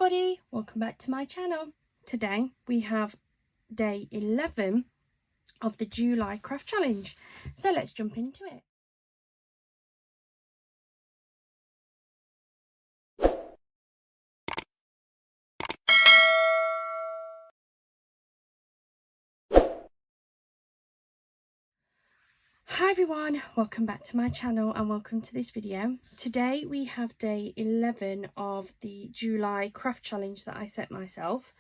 everybody, welcome back to my channel. Today we have day 11 of the July craft challenge, so let's jump into it. Hi everyone, welcome back to my channel and welcome to this video. Today we have day 11 of the July craft challenge that I set myself.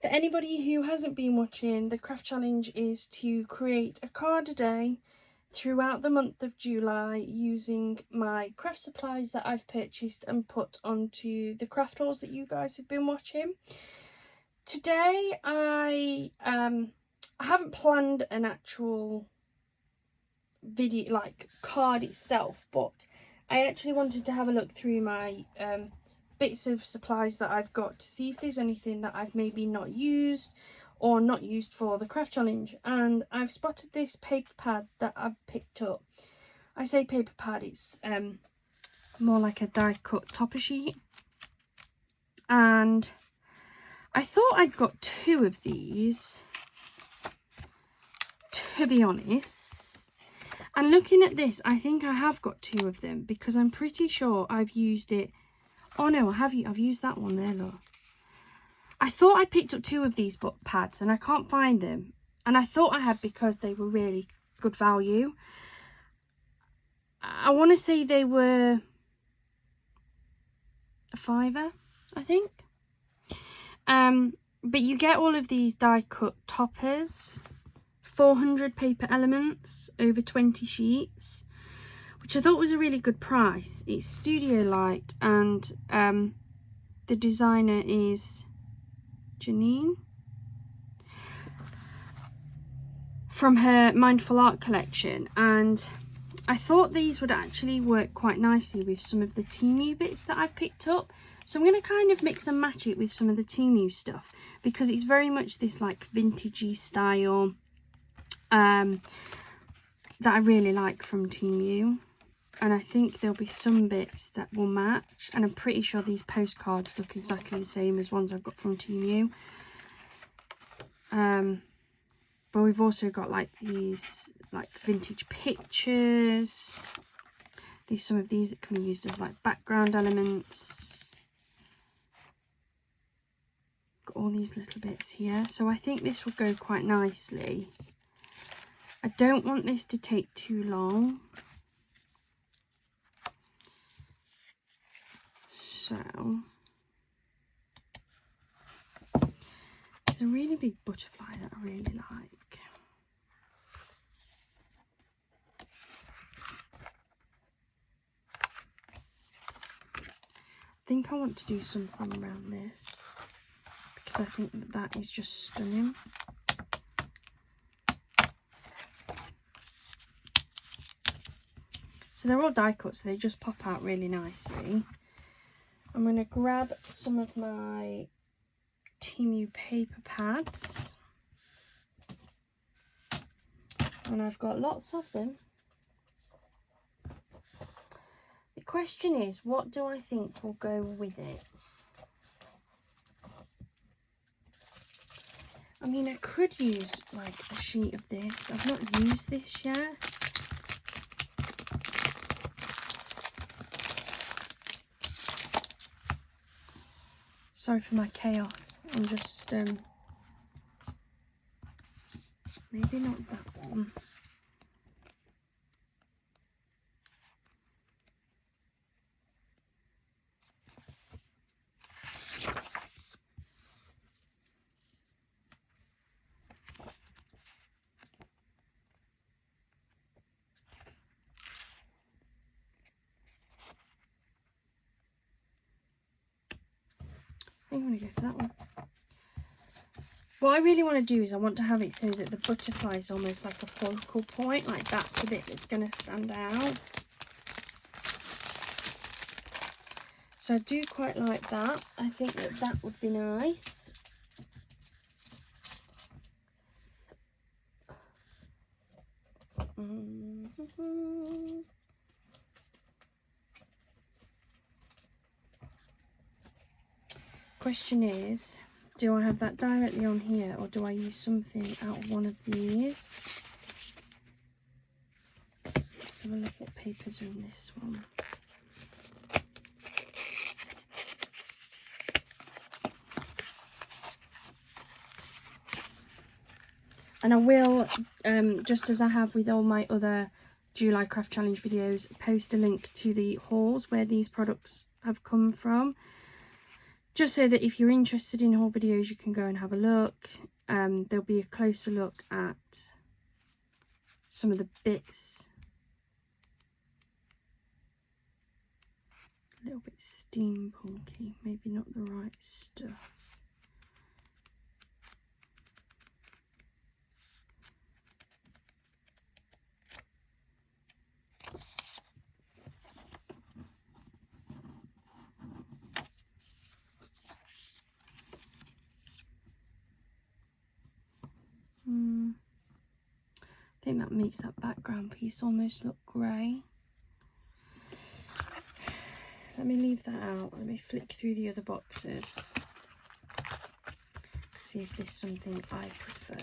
For anybody who hasn't been watching, the craft challenge is to create a card a day throughout the month of July using my craft supplies that I've purchased and put onto the craft hauls that you guys have been watching. Today I haven't planned an actual video like card itself, but I actually wanted to have a look through my bits of supplies that I've got to see if there's anything that I've maybe not used or not used for the craft challenge. And I've spotted this paper pad that I've picked up. I say paper pad, it's more like a die cut topper sheet, and I thought I'd got two of these, to be honest. And looking at this, I think I have got two of them because I'm pretty sure I've used it. Oh no, I've used that one there, look. I thought I picked up two of these book pads and I can't find them. And I thought I had because they were really good value. I want to say they were a £5, I think. But you get all of these die cut toppers. 400 paper elements over 20 sheets, which I thought was a really good price. It's Studio Light and the designer is Janine from her Mindful Art collection, and I thought these would actually work quite nicely with some of the Temu bits that I've picked up. So I'm going to kind of mix and match it with some of the Temu stuff because it's very much this like vintagey style that I really like from Temu, and I think there'll be some bits that will match, and I'm pretty sure these postcards look exactly the same as ones I've got from Temu. But we've also got like these like vintage pictures. Some of these that can be used as like background elements. Got all these little bits here, so I think this will go quite nicely. I don't want this to take too long. So, there's a really big butterfly that I really like. I think I want to do something around this because I think that that is just stunning. So they're all die cut, so they just pop out really nicely. I'm going to grab some of my Temu paper pads. And I've got lots of them. The question is, what do I think will go with it? I mean, I could use like a sheet of this. I've not used this yet. Sorry for my chaos. I'm just, maybe not that one. I think I'm going to go for that one. What I really want to do is I want to have it so that the butterfly is almost like a focal point, like that's the bit that's going to stand out. So I do quite like that. I think that that would be nice. Question is, do I have that directly on here, or do I use something out of one of these? Let's have a look what papers are in this one. And I will, just as I have with all my other July Craft Challenge videos, post a link to the hauls where these products have come from. Just so that if you're interested in haul videos, you can go and have a look. There'll be a closer look at some of the bits. A little bit steampunky, maybe not the right stuff. I think that makes that background piece almost look grey. Let me leave that out. Let me flick through the other boxes. See if there's something I prefer.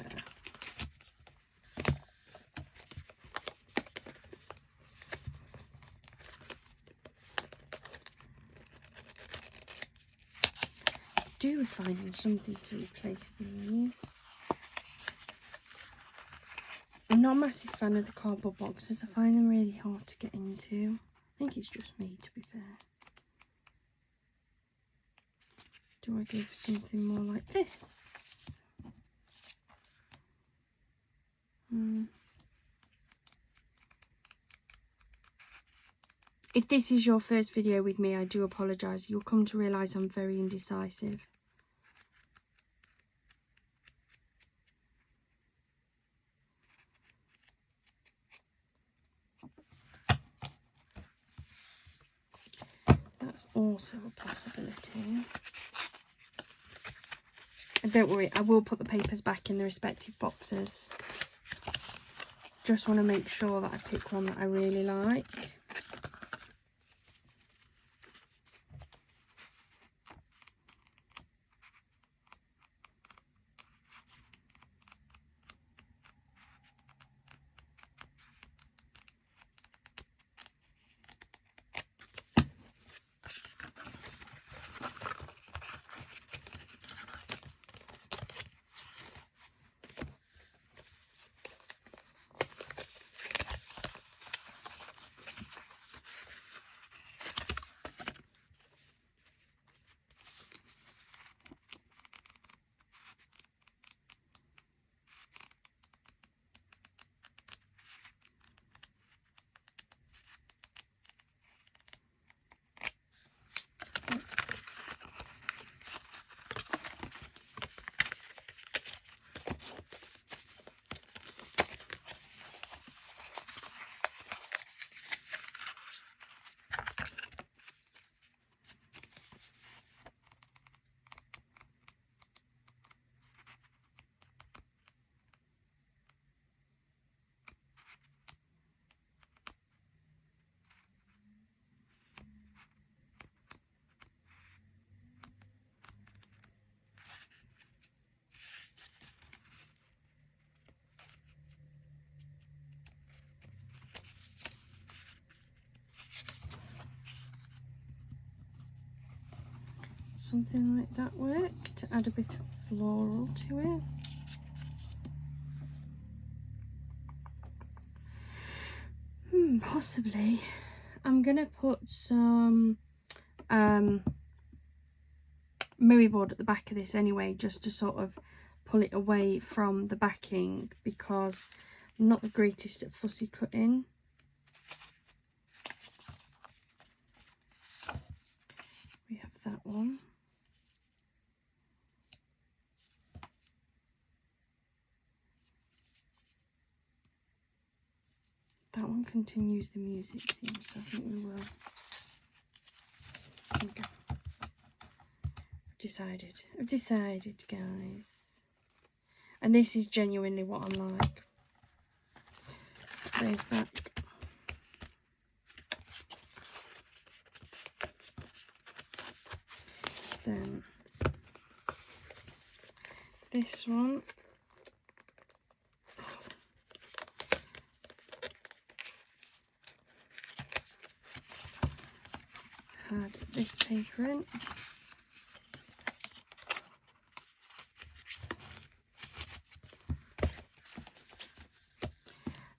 I do find something to replace these. I'm not a massive fan of the cardboard boxes. I find them really hard to get into. I think it's just me, to be fair. Do I go for something more like this? If this is your first video with me, I do apologise. You'll come to realise I'm very indecisive. That's also a possibility. And don't worry, I will put the papers back in the respective boxes. Just want to make sure that I pick one that I really like. Something like that work to add a bit of floral to it. Possibly. I'm gonna put some Murray board at the back of this anyway, just to sort of pull it away from the backing, because I'm not the greatest at fussy cutting. We have that one. That one continues the music theme, so I think we will. There we go. I've decided, guys. And this is genuinely what I'm like. Those back. Then this one. Had this paper in.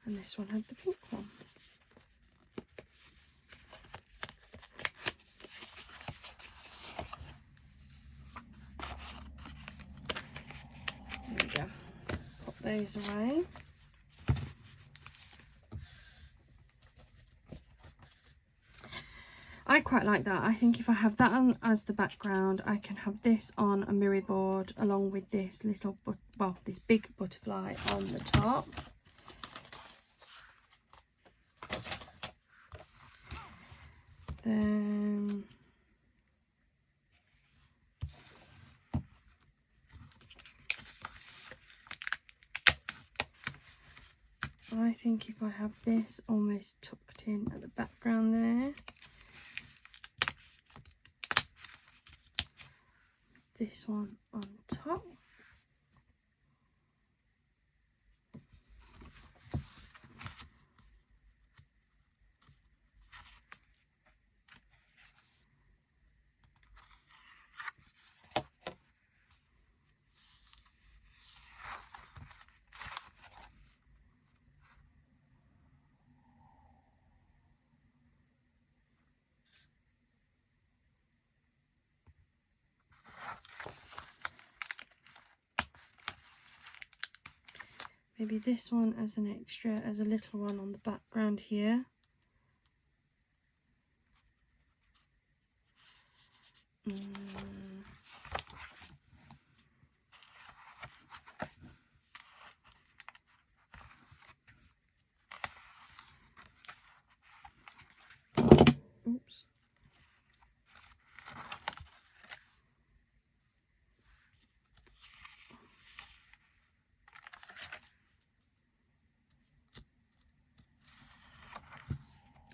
And this one had the pink one. There we go. Pop those away. I quite like that. I think if I have that on as the background, I can have this on a mirror board along with this little, this big butterfly on the top. Then I think if I have this almost tucked in at the background there, this one on top. Maybe this one as an extra, as a little one on the background here. Oops.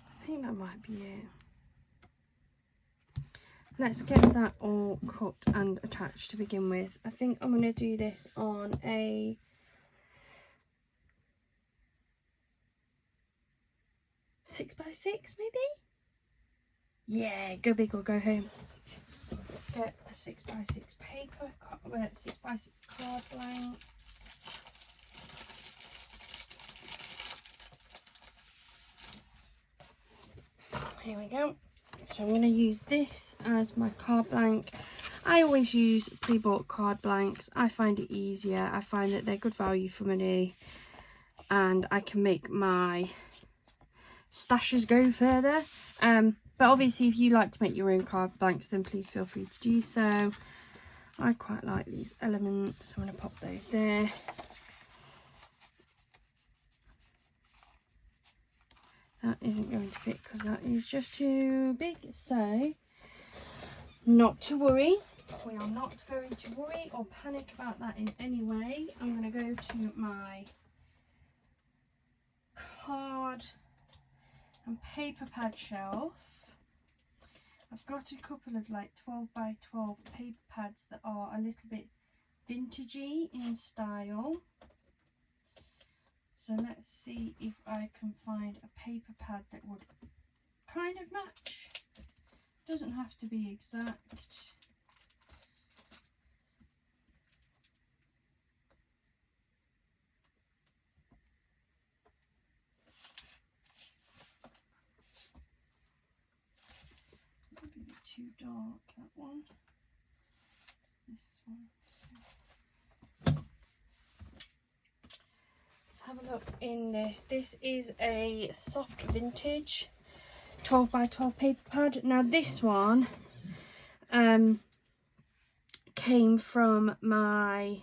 I think that might be it. Let's get that all cut and attached to begin with. I think I'm going to do this on a 6x6 maybe? Yeah, go big or go home. Let's get a 6x6 paper, 6x6 card blank. Here we go. So I'm going to use this as my card blank. I always use pre-bought card blanks. I find it easier. I find that they're good value for money. And I can make my stashes go further. But obviously if you like to make your own card blanks, then please feel free to do so. I quite like these elements. I'm going to pop those there. That isn't going to fit because that is just too big. So, not to worry. We are not going to worry or panic about that in any way. I'm going to go to my card and paper pad shelf. I've got a couple of like 12x12 paper pads that are a little bit vintagey in style. So let's see if I can find a paper pad that would kind of match. Doesn't have to be exact. Maybe a bit too dark, that one. It's this one. Let's have a look in this. This is a soft vintage 12x12 paper pad. Now this one came from my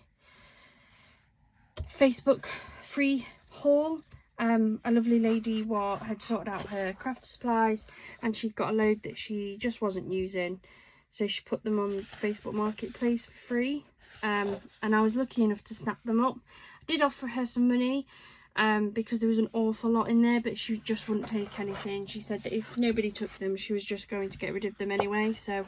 Facebook free haul. A lovely lady had sorted out her craft supplies and she'd got a load that she just wasn't using, so she put them on Facebook Marketplace for free, and I was lucky enough to snap them up. I did offer her some money because there was an awful lot in there, but she just wouldn't take anything. She said that if nobody took them, she was just going to get rid of them anyway. So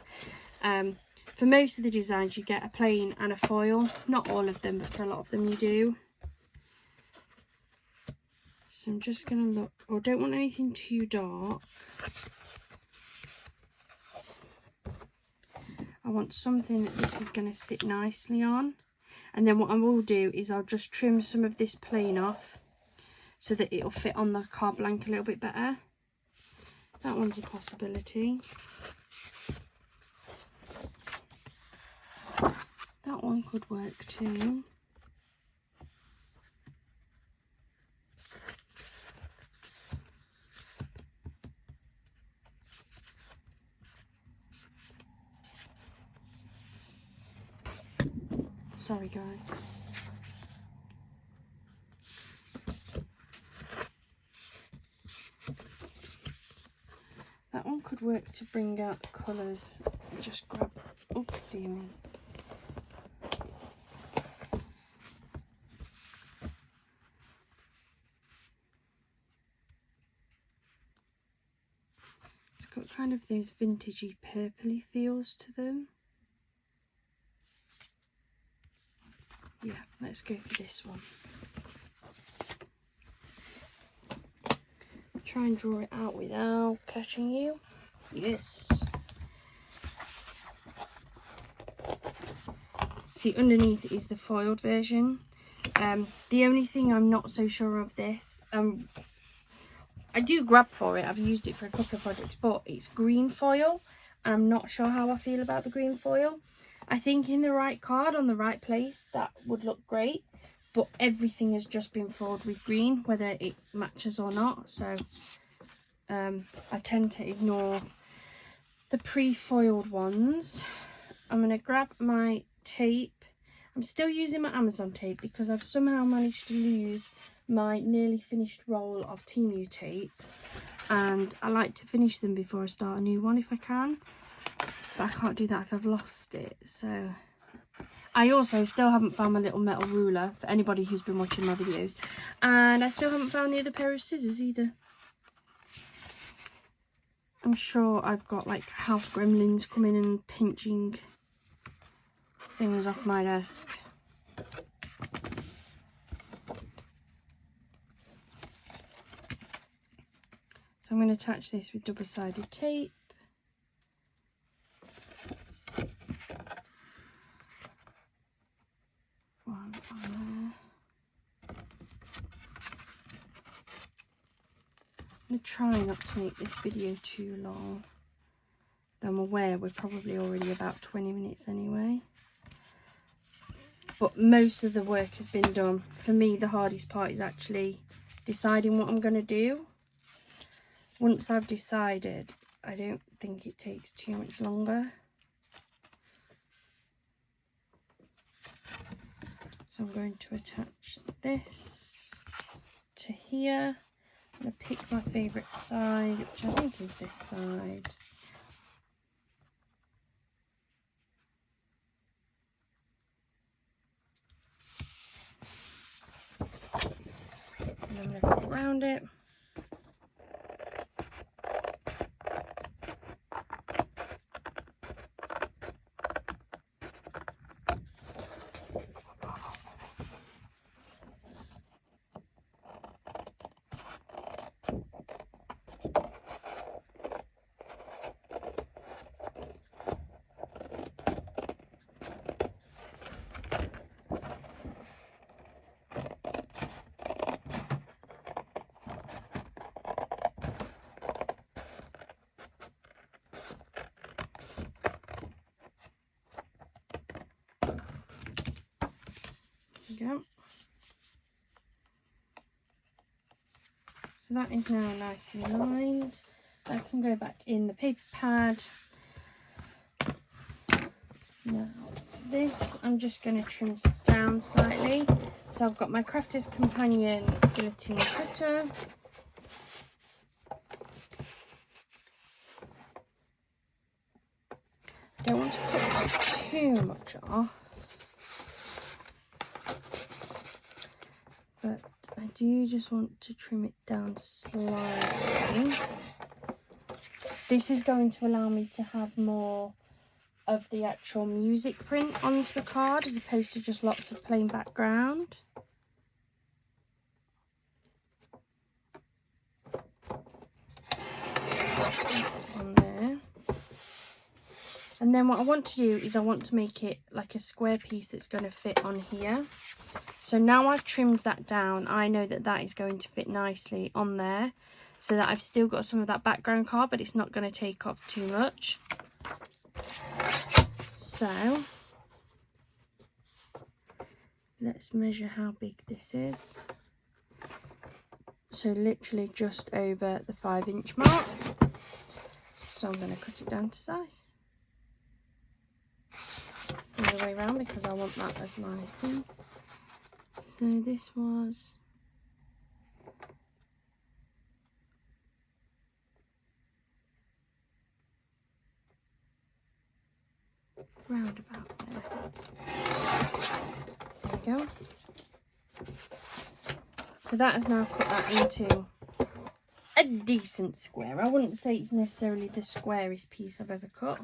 For most of the designs you get a plain and a foil. Not all of them, but for a lot of them you do. So I'm just going to look. Oh, I don't want anything too dark. I want something that this is going to sit nicely on. And then what I will do is I'll just trim some of this plain off so that it'll fit on the card blank a little bit better. That one's a possibility. That one could work too. Sorry guys. That one could work to bring out the colours. Just grab, oh dear me. It's got kind of those vintagey purpley feels to them. Yeah, let's go for this one. Try and draw it out without catching you. Yes. See, underneath is the foiled version. The only thing I'm not so sure of this, I do grab for it. I've used it for a couple of projects, but it's green foil. And I'm not sure how I feel about the green foil. I think in the right card, on the right place, that would look great. But everything has just been foiled with green, whether it matches or not. So I tend to ignore the pre-foiled ones. I'm going to grab my tape. I'm still using my Amazon tape because I've somehow managed to lose my nearly finished roll of Temu tape. And I like to finish them before I start a new one if I can. But I can't do that if I've lost it. So I also still haven't found my little metal ruler for anybody who's been watching my videos. And I still haven't found the other pair of scissors either. I'm sure I've got like house gremlins coming and pinching things off my desk. So I'm going to attach this with double-sided tape. One on there. I'm going to try not to make this video too long. Though I'm aware we're probably already about 20 minutes anyway. But most of the work has been done. For me, the hardest part is actually deciding what I'm going to do. Once I've decided, I don't think it takes too much longer. So I'm going to attach this to here. I'm going to pick my favourite side, which I think is this side. And I'm going to go around it. Go. So that is now nicely lined. I can go back in the paper pad. Now this I'm just going to trim down slightly. So I've got my Crafter's Companion guillotine cutter. I don't want to cut too much off. But I do just want to trim it down slightly. This is going to allow me to have more of the actual music print onto the card as opposed to just lots of plain background. On there. And then what I want to do is I want to make it like a square piece that's going to fit on here. So now I've trimmed that down, I know that that is going to fit nicely on there, so that I've still got some of that background card, but it's not going to take off too much. So let's measure how big this is. So literally just over the 5-inch mark. So I'm going to cut it down to size. The other way around because I want that as my thing. So this was round about there. There we go. So that has now cut that into a decent square. I wouldn't say it's necessarily the squarest piece I've ever cut.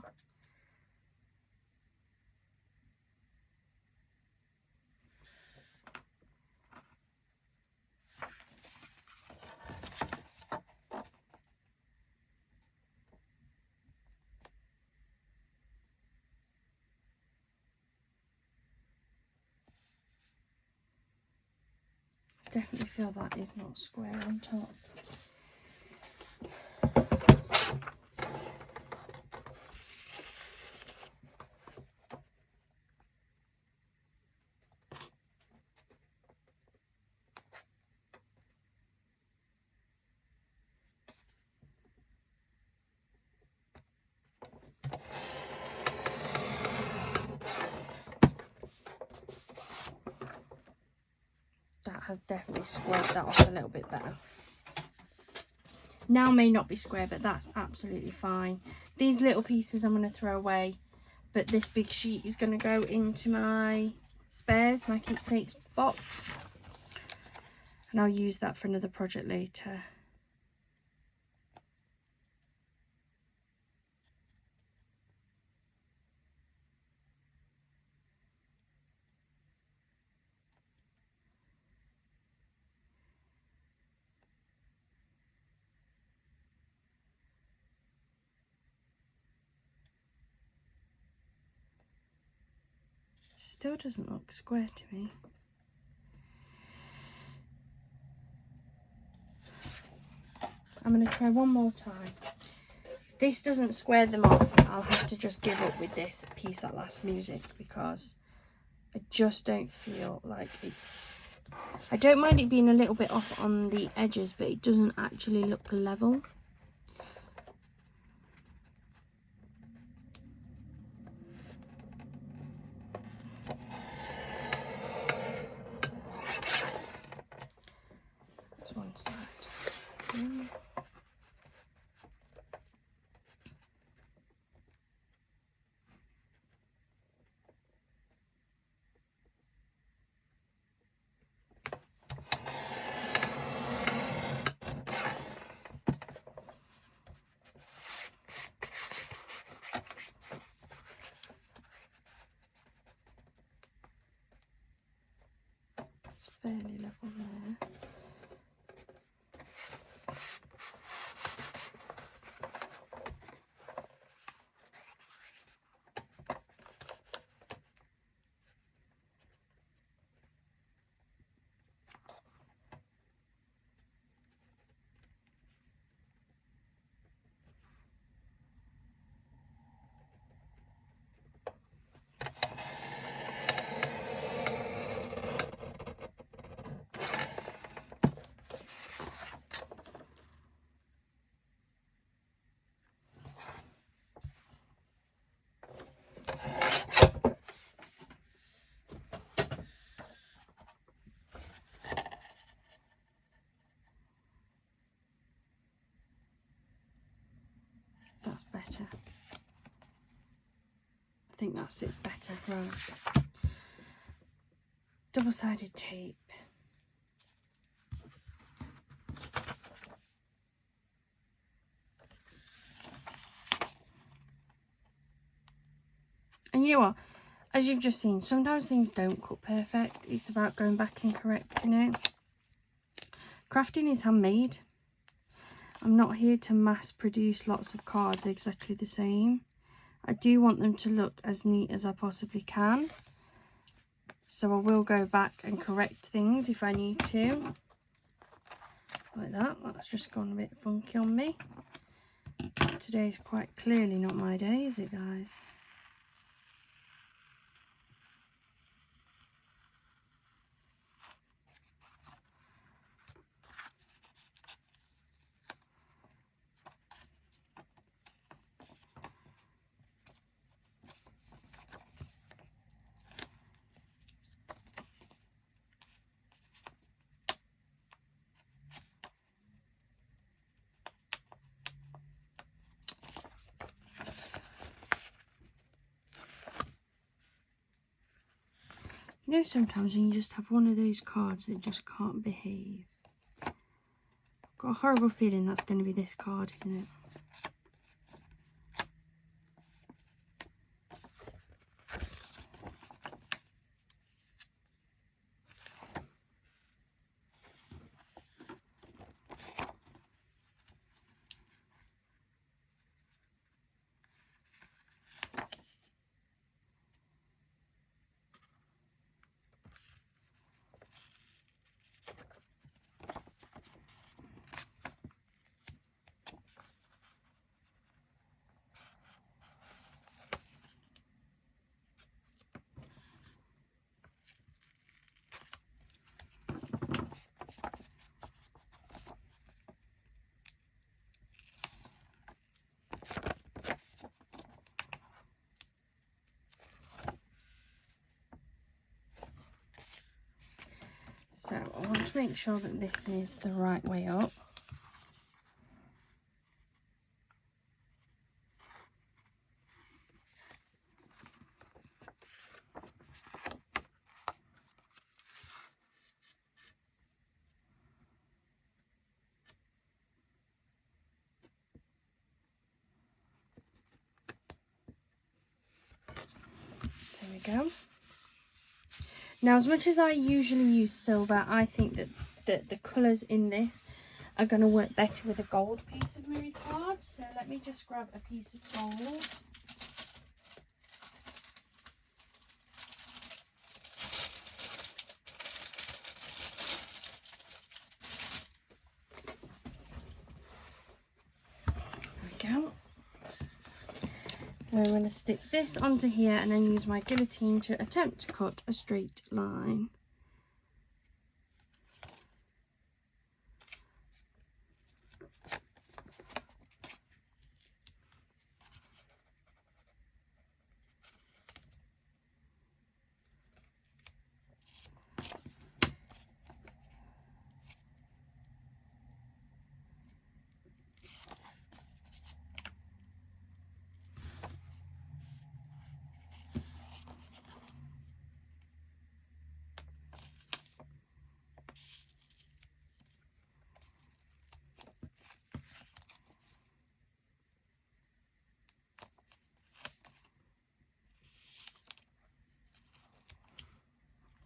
Definitely feel that is not square on top. That has definitely squared that off a little bit better. Now may not be square, but that's absolutely fine. These little pieces I'm going to throw away, but this big sheet is going to go into my spares, my keepsakes box. And I'll use that for another project later. Still doesn't look square to me. I'm going to try one more time. If this doesn't square them off, I'll have to just give up with this piece at last music because I just don't feel like it's... I don't mind it being a little bit off on the edges, but it doesn't actually look level. That's one side. It's fairly level there. That's better. I think that sits better. Right. Double-sided tape. you know what? As you've just seen, sometimes things don't cut perfect. It's about going back and correcting it. Crafting is handmade. I'm not here to mass produce lots of cards exactly the same. I do want them to look as neat as I possibly can. So I will go back and correct things if I need to. Like that. That's just gone a bit funky on me. Today's quite clearly not my day, is it, guys? You know, sometimes when you just have one of those cards that just can't behave. I've got a horrible feeling that's going to be this card, isn't it? So I want to make sure that this is the right way up. There we go. Now, as much as I usually use silver, I think that the colours in this are going to work better with a gold piece of mirror card. So let me just grab a piece of gold. There we go. And I'm going to stick this onto here and then use my guillotine to attempt to cut a straight line.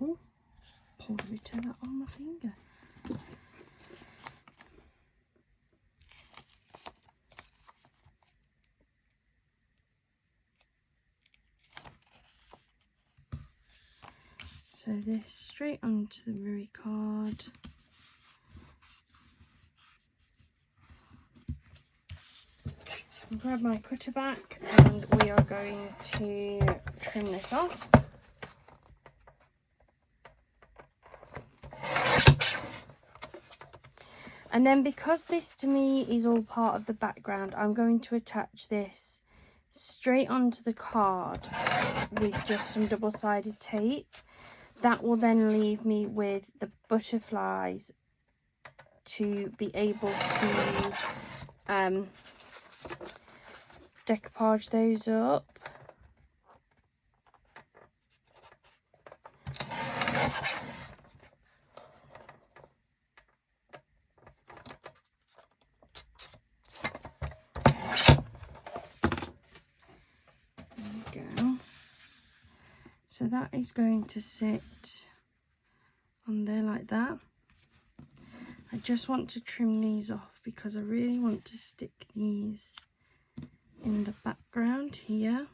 Oh, pulled a bit of that on my finger. So this straight onto the mirror card. I'll grab my cutter back and we are going to trim this off. And then because this to me is all part of the background, I'm going to attach this straight onto the card with just some double-sided tape. That will then leave me with the butterflies to be able to decoupage those up. There we go. So that is going to sit on there like that. I just want to trim these off because I really want to stick these in the background here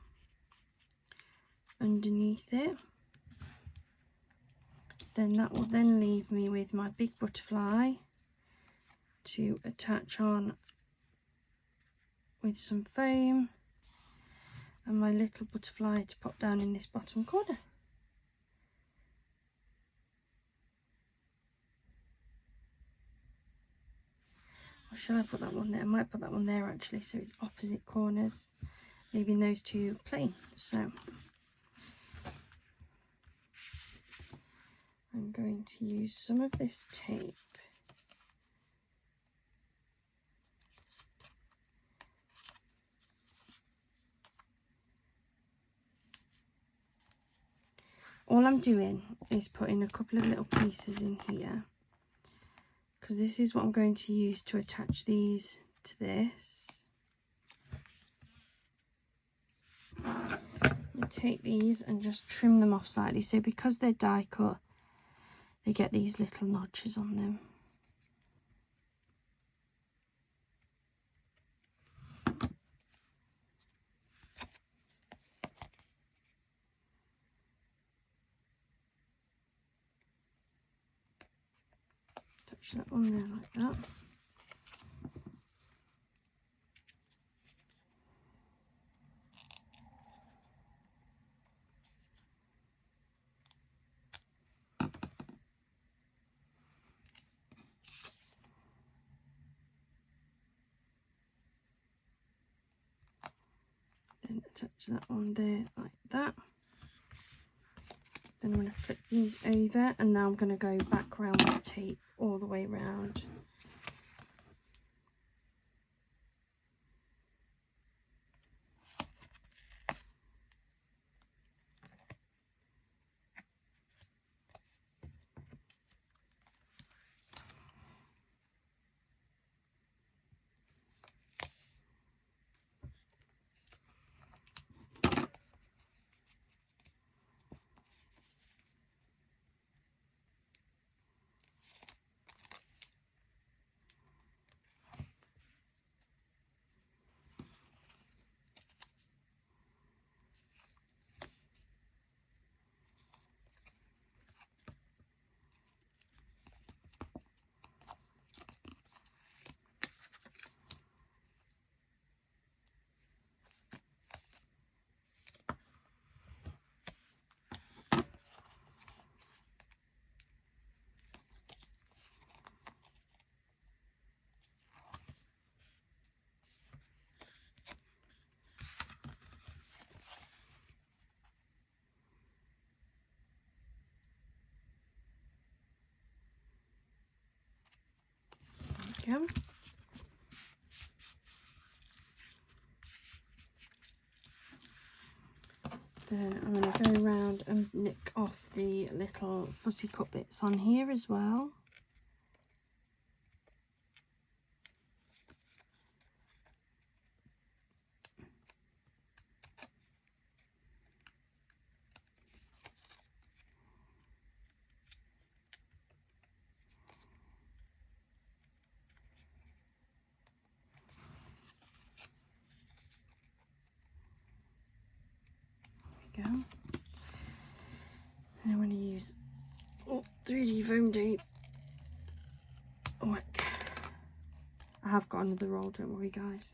underneath it. Then that will then leave me with my big butterfly to attach on with some foam, and my little butterfly to pop down in this bottom corner. Or shall I put that one there? I might put that one there actually, so it's opposite corners, leaving those two plain. So I'm going to use some of this tape all I'm doing is putting a couple of little pieces in here, because this is what I'm going to use to attach these to this. I take these and just trim them off slightly, so because they're die cut, they get these little notches on them. Touch that on there like that. Then attach that on there like that. Then I'm going to flip these over, and now I'm going to go back around with the tape all the way around. There we go. Then I'm going to go around and nick off the little fussy cut bits on here as well. Go. And I'm going to use 3D foam tape. Whack. I have got another roll, don't worry guys.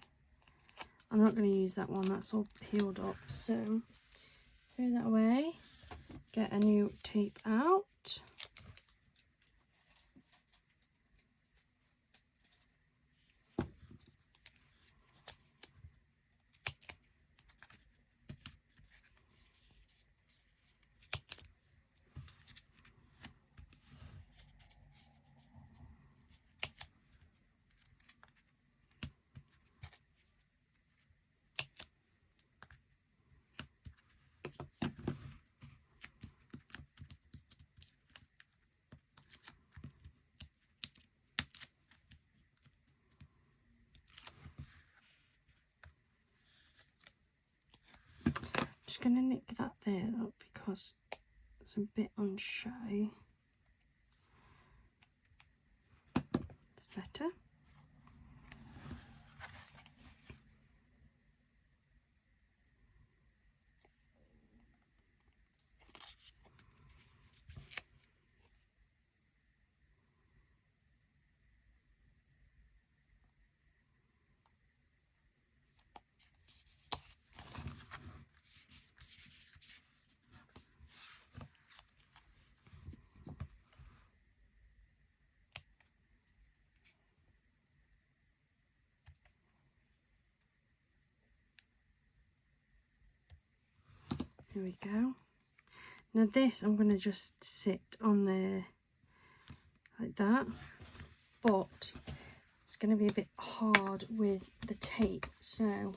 I'm not going to use that one, that's all peeled up. So throw that away, get a new tape out. Just going to nick that there up because because it's a bit on show. It's better. Here we go. Now this I'm going to just sit on there like that, but it's going to be a bit hard with the tape, so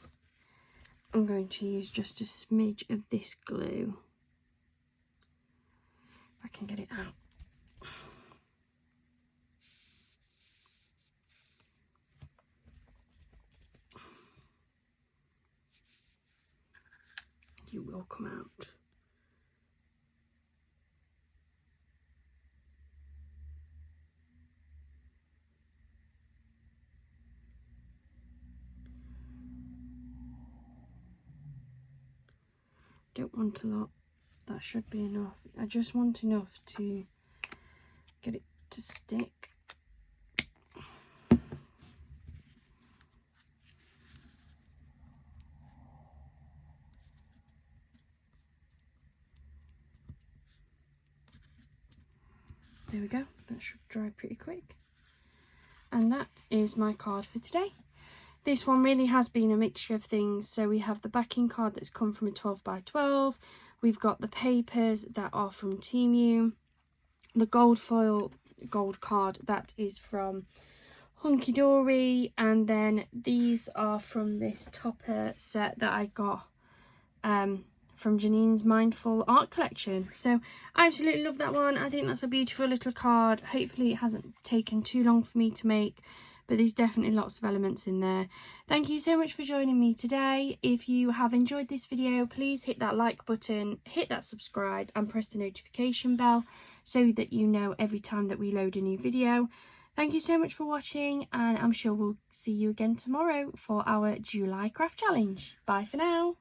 I'm going to use just a smidge of this glue. If I can get it out. You will come out. Don't want a lot, that should be enough. I just want enough to get it to stick. There we go, that should dry pretty quick. And that is my card for today. This one really has been a mixture of things. So we have the backing card that's come from a 12 by 12. We've got the papers that are from Temu. The gold foil gold card that is from Hunkydory. And then these are from this topper set that I got from Janine's Mindful Art Collection. So I absolutely love that one. I think that's a beautiful little card. Hopefully it hasn't taken too long for me to make, but there's definitely lots of elements in there. Thank you so much for joining me today. If you have enjoyed this video, please hit that like button, hit that subscribe and press the notification bell so that you know every time that we load a new video. Thank you so much for watching, and I'm sure we'll see you again tomorrow for our July craft challenge. Bye for now.